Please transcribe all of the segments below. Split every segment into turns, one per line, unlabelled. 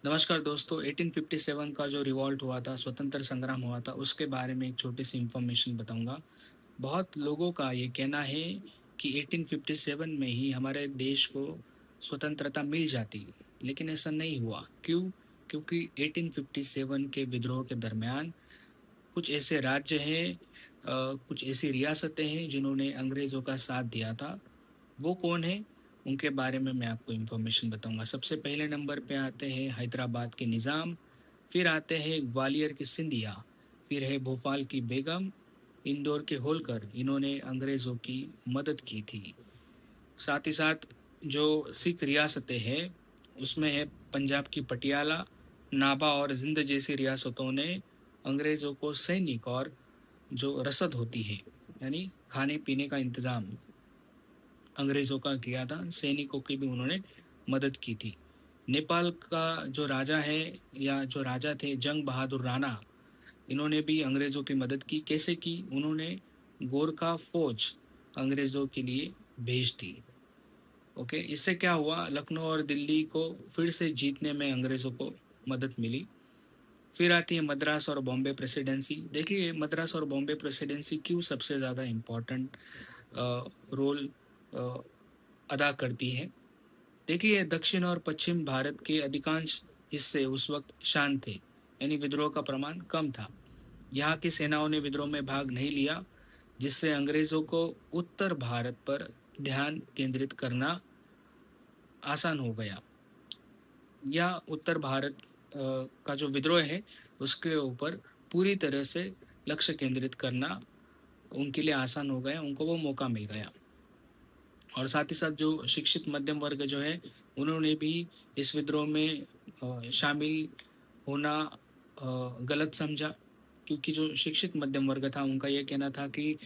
नमस्कार दोस्तों, 1857 का जो रिवॉल्ट हुआ था, स्वतंत्र संग्राम हुआ था, उसके बारे में एक छोटी-सी इन्फॉर्मेशन बताऊँगा। बहुत लोगों का ये कहना है कि 1857 में ही हमारे देश को स्वतंत्रता मिल जाती, लेकिन ऐसा नहीं हुआ। क्यों? क्योंकि 1857 के विद्रोह के दरमियान कुछ ऐसे राज्य हैं, कुछ ऐसी रियासतें हैं जिन्होंने अंग्रेज़ों का साथ दिया था। वो कौन है? उनके बारे में मैं आपको इन्फॉर्मेशन बताऊँगा। सबसे पहले नंबर पे आते हैं हैदराबाद के निज़ाम, फिर आते हैं ग्वालियर के सिंधिया, फिर है भोपाल की बेगम, इंदौर के होलकर, इन्होंने अंग्रेज़ों की मदद की थी। साथ ही साथ जो सिख रियासतें हैं, उसमें है पंजाब की पटियाला, नाभा और जिंद जैसी रियासतों ने अंग्रेज़ों को सैनिक और जो रसद होती है, यानी खाने-पीने का इंतज़ाम अंग्रेज़ों का किया था, सैनिकों की भी उन्होंने मदद की थी। नेपाल का जो राजा है या जो राजा थे जंग बहादुर राणा, इन्होंने भी अंग्रेज़ों की मदद की। कैसे की? उन्होंने गोरखा फ़ौज अंग्रेज़ों के लिए भेज दी। ओके, इससे क्या हुआ, लखनऊ और दिल्ली को फिर से जीतने में अंग्रेज़ों को मदद मिली। फिर आती है मद्रास और बॉम्बे प्रेसिडेंसी। देखिए मद्रास और बॉम्बे प्रेसिडेंसी क्यों सबसे ज़्यादा इम्पोर्टेंट रोल अ, अदा करती है। देखिए दक्षिण और पश्चिम भारत के अधिकांश हिस्से उस वक्त शांत थे, यानी विद्रोह का प्रमाण कम था। यहाँ की सेनाओं ने विद्रोह में भाग नहीं लिया, जिससे अंग्रेज़ों को उत्तर भारत पर ध्यान केंद्रित करना आसान हो गया। या उत्तर भारत का जो विद्रोह है, उसके ऊपर पूरी तरह से लक्ष्य केंद्रित करना उनके लिए आसान हो गया, उनको वो मौका मिल गया। और साथ ही साथ जो शिक्षित मध्यम वर्ग जो है, उन्होंने भी इस विद्रोह में शामिल होना गलत समझा, क्योंकि जो शिक्षित मध्यम वर्ग था, उनका ये कहना था कि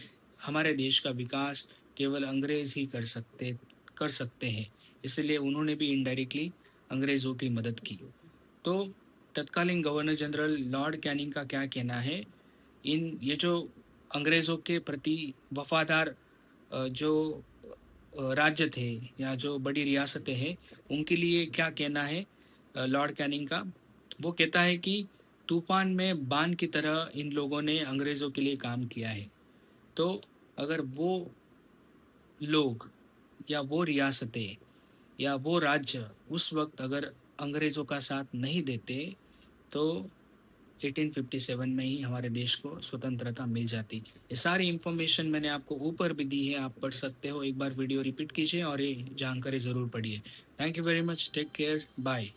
हमारे देश का विकास केवल अंग्रेज़ ही कर सकते हैं। इसलिए उन्होंने भी इनडायरेक्टली अंग्रेज़ों की मदद की। तो तत्कालीन गवर्नर जनरल लॉर्ड कैनिंग का क्या कहना है, ये जो अंग्रेज़ों के प्रति वफ़ादार जो राज्य थे या जो बड़ी रियासतें हैं, उनके लिए क्या कहना है लॉर्ड कैनिंग का? वो कहता है कि तूफ़ान में बान की तरह इन लोगों ने अंग्रेज़ों के लिए काम किया है। तो अगर वो लोग या वो रियासतें या वो राज्य उस वक़्त अगर अंग्रेज़ों का साथ नहीं देते, तो 1857 में ही हमारे देश को स्वतंत्रता मिल जाती। ये सारी इन्फॉर्मेशन मैंने आपको ऊपर भी दी है, आप पढ़ सकते हो। एक बार वीडियो रिपीट कीजिए और ये जानकारी ज़रूर पढ़िए। Thank you very much, take care, bye.